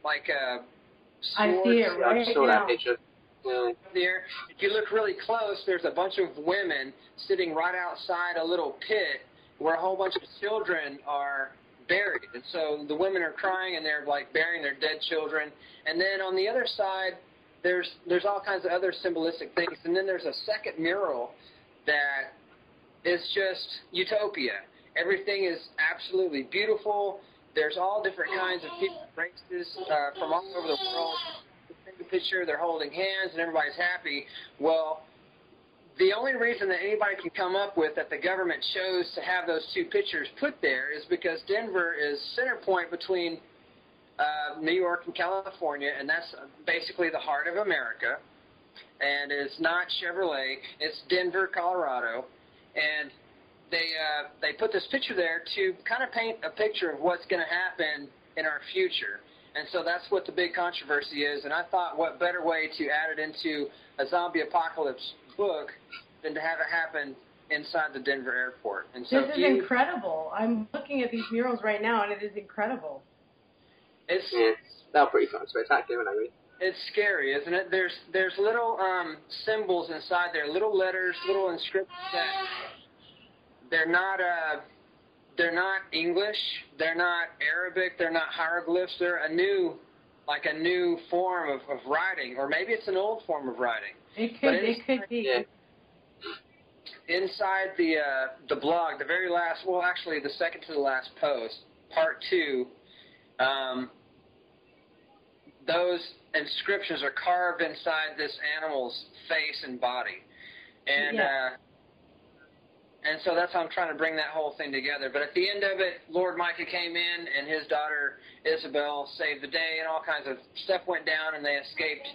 like I see it right I saw that picture. there. If you look really close, there's a bunch of women sitting right outside a little pit where a whole bunch of children are buried. And so the women are crying and they're like burying their dead children. And then on the other side, there's all kinds of other symbolistic things. And then there's a second mural that is just utopia. Everything is absolutely beautiful. There's all different kinds of people, races from all over the world. The picture, they're holding hands and everybody's happy. Well, the only reason that anybody can come up with that the government chose to have those two pictures put there is because Denver is center point between New York and California, and that's basically the heart of America. And it's not Chevrolet, it's Denver, Colorado. And they put this picture there to kind of paint a picture of what's going to happen in our future. And so that's what the big controversy is. And I thought what better way to add it into a zombie apocalypse book than to have it happen inside the Denver airport. And so this is incredible. I'm looking at these murals right now, and it is incredible. It's they're pretty fun, spectacular, I mean. It's scary, isn't it? There's little symbols inside there, little letters, little inscriptions that they're not English, they're not Arabic, they're not hieroglyphs. They're a new form of writing, or maybe it's an old form of writing. It could be. Yeah. Inside the blog, the very last, well, actually the second to the last post, part 2, those inscriptions are carved inside this animal's face and body, and so that's how I'm trying to bring that whole thing together. But at the end of it, Lord Micah came in, and his daughter Isabel saved the day, and all kinds of stuff went down, and they escaped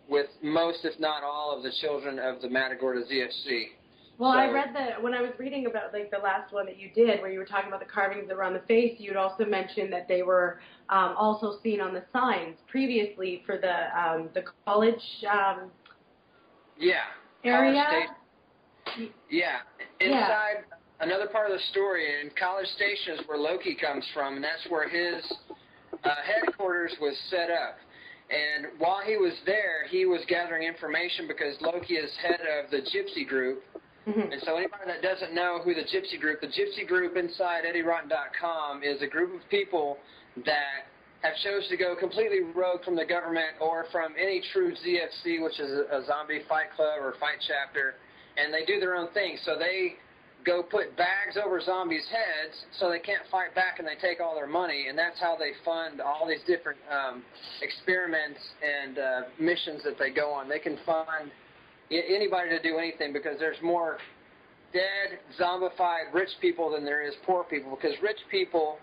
with most, if not all, of the children of the Matagorda ZFC. Well, I read that when I was reading about like the last one that you did, where you were talking about the carvings around the face. You had also mentioned that they were also seen on the signs previously for the college area. Inside another part of the story, in College Station is where Loki comes from, and that's where his headquarters was set up. And while he was there, he was gathering information because Loki is head of the Gypsy Group. And so anybody that doesn't know who the Gypsy Group inside EddieRotten.com is a group of people that have chosen to go completely rogue from the government or from any true ZFC, which is a zombie fight club or fight chapter, and they do their own thing. So they go put bags over zombies' heads so they can't fight back, and they take all their money, and that's how they fund all these different experiments and missions that they go on. They can fund anybody to do anything because there's more dead, zombified rich people than there is poor people, because rich people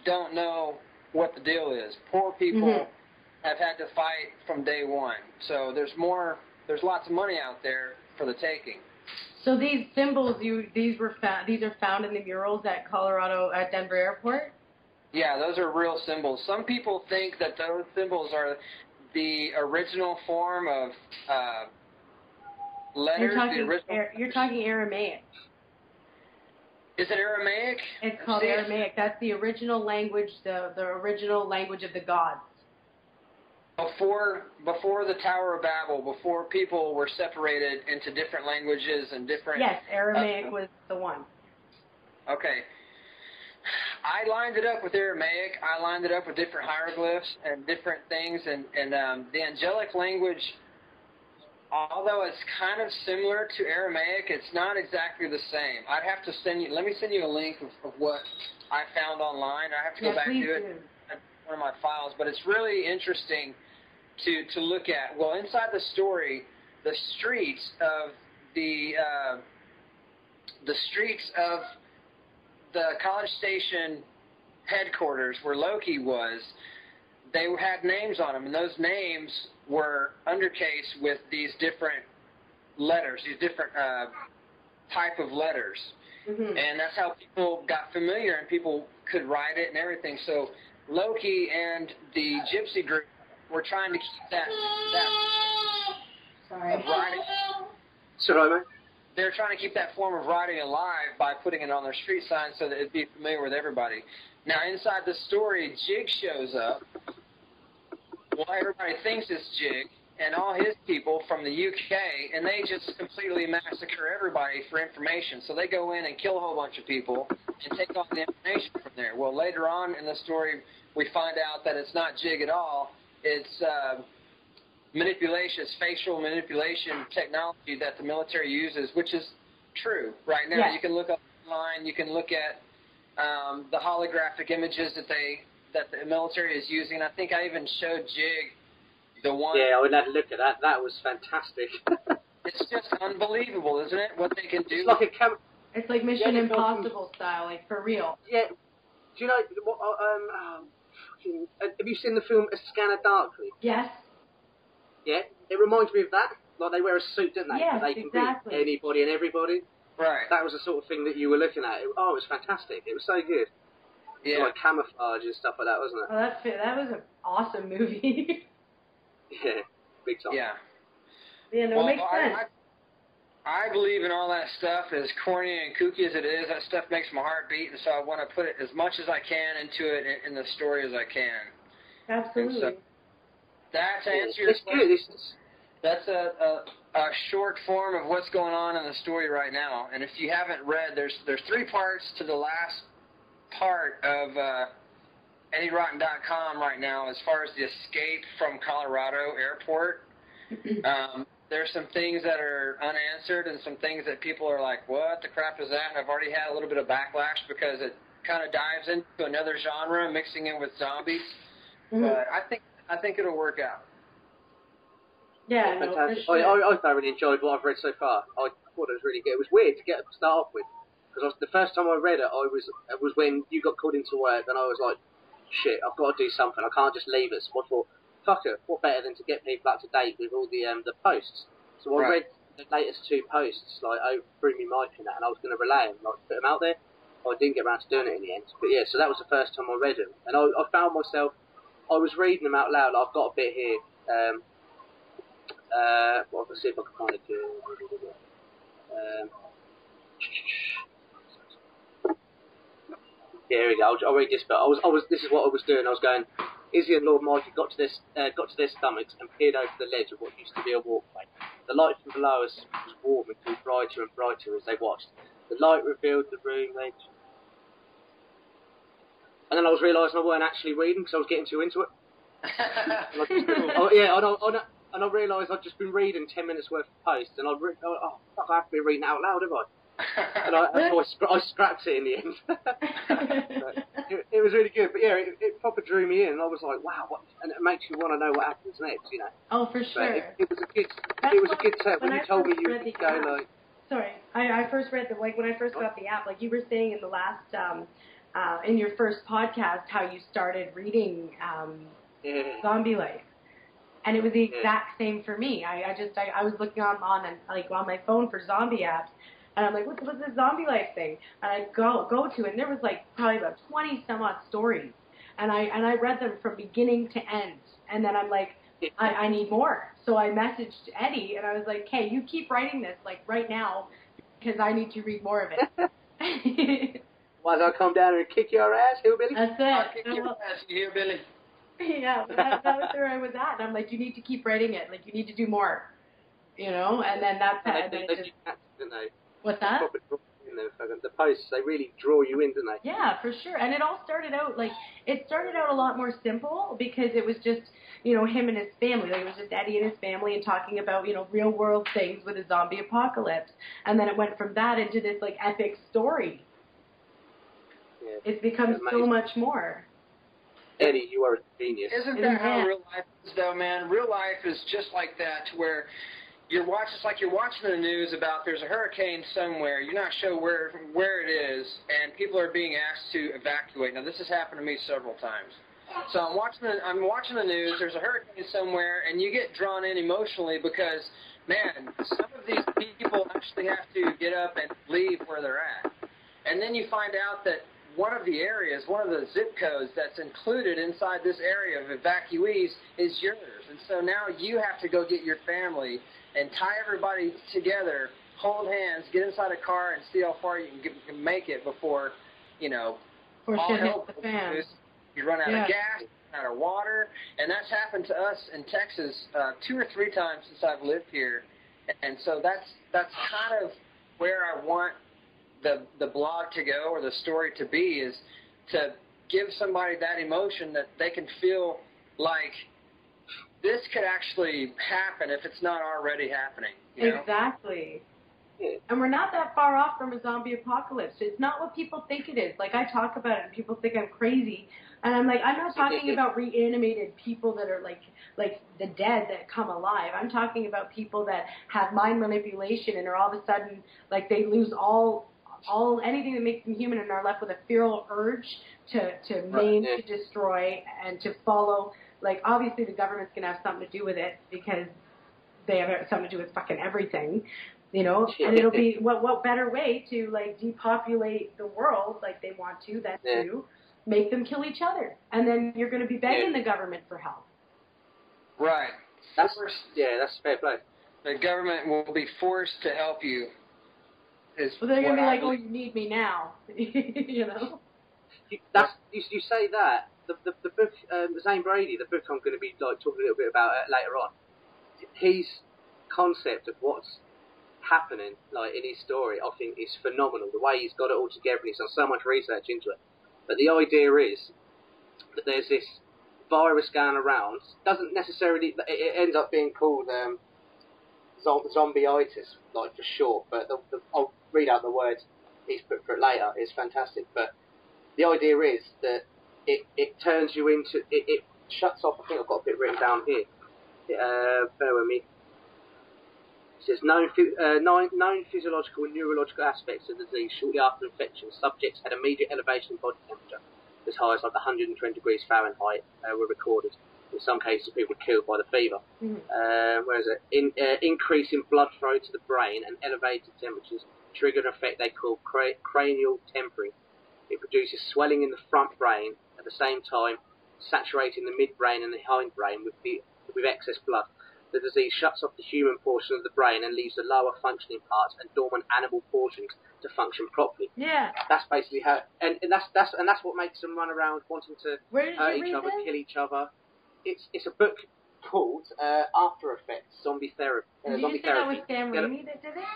don't know what the deal is. Poor people have had to fight from day one. So there's lots of money out there for the taking. So these symbols, these are found in the murals at Denver Airport? Yeah, those are real symbols. Some people think that those symbols are the original form of letters. You're talking Aramaic. Is it Aramaic? It's called Aramaic. That's the original language, the original language of the gods. Before the Tower of Babel, before people were separated into different languages and different... Yes, Aramaic was the one. Okay. I lined it up with Aramaic. I lined it up with different hieroglyphs and different things. And the angelic language, although it's kind of similar to Aramaic, it's not exactly the same. I'd have to let me send you a link of what I found online. I have to go back to it in one of my files. But it's really interesting to look at. Well, inside the story, the streets of the College Station headquarters where Loki was, they had names on them, and those names were undercased with these different letters, these different type of letters. And that's how people got familiar, and people could write it and everything. So Loki and the Gypsy Group were trying to keep that writing. Sorry, mate. They're trying to keep that form of writing alive by putting it on their street signs so that it'd be familiar with everybody. Now, inside the story, Jig shows up, Well, everybody thinks it's Jig and all his people from the UK, and they just completely massacre everybody for information. So they go in and kill a whole bunch of people and take all the information from there. Well, later on in the story, we find out that it's not Jig at all. It's manipulation, it's facial manipulation technology that the military uses, which is true right now. Yes. You can look up online, you can look at the holographic images that the military is using. I think I even showed Jig the one. Yeah, I would have to look at that. That was fantastic. It's just unbelievable, isn't it? What they can do. It's like a It's like Mission Impossible style, like for real. Yeah. Do you know what? Have you seen the film A Scanner Darkly? Yes. Yeah. It reminds me of that. Like they wear a suit, don't they? Yes, they can exactly. be anybody and everybody. Right. That was the sort of thing that you were looking at. It was fantastic. It was so good. Yeah. Like camouflage and stuff like that, wasn't it? Oh, that was an awesome movie. Yeah. Big time. Yeah. Yeah, no, it makes sense. I believe in all that stuff, as corny and kooky as it is. That stuff makes my heart beat, and so I want to put it as much as I can into it in the story as I can. Absolutely. So, that to answer your question, that's a short form of what's going on in the story right now. And if you haven't read, there's 3 parts to the last part of EddieRotten.com right now as far as the escape from Colorado airport. There's some things that are unanswered and some things that people are like, what the crap is that? And I've already had a little bit of backlash because it kind of dives into another genre, mixing in with zombies. Mm-hmm. But I think it'll work out. Yeah, no, for fantastic. sure. I thoroughly enjoyed what I've read so far. I thought it was really good. It was weird to start off with, because the first time I read it, it was when you got called into work, and I was like, shit, I've got to do something. I can't just leave us. I thought, fuck it, what better than to get people up to date with all the posts. So I read the latest 2 posts, like through me mic and that, and I was going to relay them, like put them out there. I didn't get around to doing it in the end. But yeah, so that was the first time I read them, and I found myself, I was reading them out loud. I've got a bit here. Well, let's see if I can find it. Yeah, here we go. I'll read this, but this is what I was doing. I was going, Izzy and Lord Mikey got to their stomachs and peered over the ledge of what used to be a walkway. The light from below us was warm and grew brighter and brighter as they watched. The light revealed the room edge. And then I was realising I weren't actually reading because I was getting too into it. And I realised I'd just been reading 10 minutes worth of posts, and I have to be reading it out loud, have I? And I scrapped it in the end. It was really good, but yeah, it proper drew me in, and I was like, wow, and it makes you want to know what happens next, you know. Oh, for sure. It was a good tip. When you told me you would go like. Sorry, I first read when I first got the app, like you were saying in the last in your first podcast, how you started reading Zombie Life. And it was the exact same for me. I was looking on my phone for zombie apps, and I'm like, what's this Zombie Life thing? And I go to it, and there was like probably about 20 some odd stories, and I read them from beginning to end. And then I'm like, I need more. So I messaged Eddie, and I was like, hey, you keep writing this like right now, because I need to read more of it. Why don't I come down and kick your ass, hillbilly? That's it. I'll kick your ass, you hillbilly. Yeah, that was where I was at. And I'm like, you need to keep writing it. Like, you need to do more. You know? And then that's how. What's that? The posts, they really draw you in, don't they? Yeah, for sure. And it all started out, a lot more simple because it was just, him and his family. Like, it was just Eddie and his family and talking about, real world things with a zombie apocalypse. And then it went from that into this, epic story. Yeah, it's become so much more. Eddie, you are a genius. Isn't that how real life is, though, man? Real life is just like that, where you're watching the news about there's a hurricane somewhere. You're not sure where it is, and people are being asked to evacuate. Now, this has happened to me several times. So I'm watching the news. There's a hurricane somewhere, and you get drawn in emotionally because, man, some of these people actually have to get up and leave where they're at, and then you find out that one of the zip codes that's included inside this area of evacuees is yours. And so now you have to go get your family and tie everybody together, hold hands, get inside a car and see how far you can make it before, Before shit hits the fan. You run out of gas, out of water, and that's happened to us in Texas 2 or 3 times since I've lived here. And so that's kind of where I want the blog to go, or the story to be, is to give somebody that emotion that they can feel like this could actually happen if it's not already happening. You know? Exactly. And we're not that far off from a zombie apocalypse. It's not what people think it is. Like, I talk about it and people think I'm crazy. And I'm like, I'm not talking about reanimated people that are like the dead that come alive. I'm talking about people that have mind manipulation and are all of a sudden, like, they lose all anything that makes them human and are left with a feral urge to maim, to destroy, and to follow. Like, obviously the government's going to have something to do with it because they have something to do with fucking everything. You know, and it'll be, what better way to, like, depopulate the world like they want to than to make them kill each other. And then you're going to be begging the government for help. Right. That's fair play. The government will be forced to help you. Well, they're going to be like, oh, you need me now. You know? You say that. The book, Zane Bradys, the book I'm going to be, like, talking a little bit about later on, his concept of what's happening, like, in his story, I think is phenomenal. The way he's got it all together, and he's done so much research into it. But the idea is that there's this virus going around. Doesn't necessarily, it ends up being called zombieitis, like, for short. But I'll read out the words he's put for it later. It's fantastic. But the idea is that it turns you into, it shuts off. I think I've got a bit written down here. Bear with me. It says, known physiological and neurological aspects of the disease shortly after infection. Subjects had immediate elevation in body temperature, as high as like 120 degrees Fahrenheit were recorded. In some cases, people were killed by the fever. Where is it? Increase in blood flow to the brain and elevated temperatures trigger an effect they call cranial tempering. It produces swelling in the front brain at the same time, saturating the midbrain and the hindbrain with excess blood. The disease shuts off the human portion of the brain and leaves the lower functioning parts and dormant animal portions to function properly. Yeah. That's basically how, and that's what makes them run around wanting to hurt each other, kill each other. It's a book called Aftereffects-Zombie Therapy. Did you say that was Sam Raimi that did it?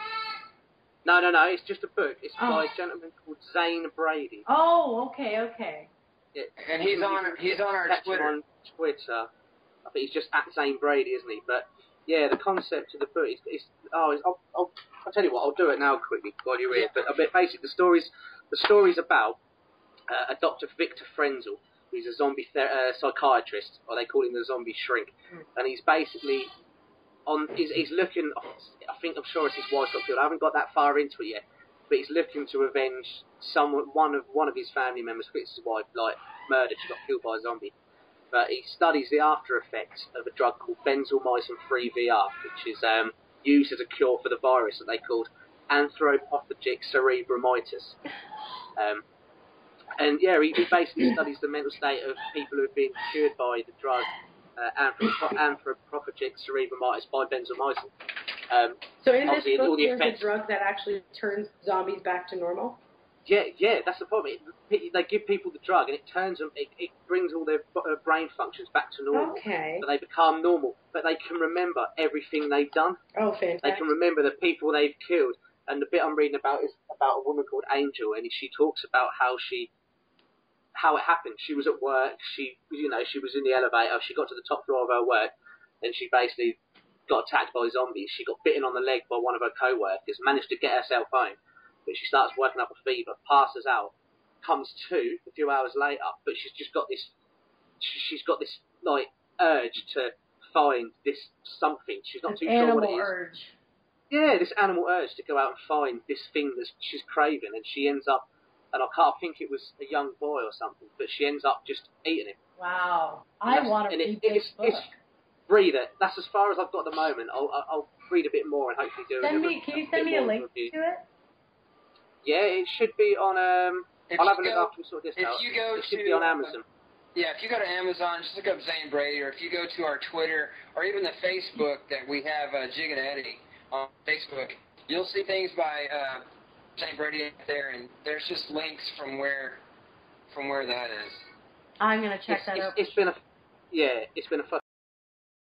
No. It's just a book. It's by a gentleman called Zane Bradys. Oh, okay. Yeah. And he's on our Twitter. On Twitter. I think he's just at Zane Bradys, isn't he? But yeah, the concept of the book I'll tell you what, I'll do it now quickly while you're here. But basically, the story's about a Dr. Victor Frenzel, who's a zombie psychiatrist, or they call him the zombie shrink, and he's basically he's looking. I'm sure it's his wife got killed. I haven't got that far into it yet, but he's looking to avenge one of his family members, which is his wife, like, murdered. She got killed by a zombie. But he studies the after effects of a drug called benzomycin-3 VR, which is used as a cure for the virus that they called anthropophagic cerebromyces. And yeah, he basically studies the mental state of people who have been cured by the drug anthropophagic cerebromyces by benzomycin. So in this book, there's a drug that actually turns zombies back to normal? Yeah, that's the problem. They give people the drug, and it turns them. It brings all their brain functions back to normal. Okay. So they become normal, but they can remember everything they've done. Oh, fantastic! They can remember the people they've killed. And the bit I'm reading about is about a woman called Angel, and she talks about how it happened. She was at work. She was in the elevator. She got to the top floor of her work, and she basically got attacked by zombies. She got bitten on the leg by one of her co-workers. Managed to get herself home. But she starts working up a fever, passes out, comes to a few hours later. But she's just got this, like, urge to find this something. She's not too sure what it is. Animal urge. Yeah, this animal urge to go out and find this thing that she's craving, and she ends up, and I think it was a young boy or something, but she ends up just eating him. Wow, I want to read this book. Read it. That's as far as I've got at the moment. I'll read a bit more and hopefully do it. Can you send me a link to it? Yeah, it should be on. I'll have a look after we sort this out. It should be on Amazon. Yeah, if you go to Amazon, just look up Zane Bradys, or if you go to our Twitter, or even the Facebook that we have, Jig and Eddie on Facebook, you'll see things by Zane Bradys there, and there's just links from where that is. I'm gonna check that out. It's been Yeah, it's been a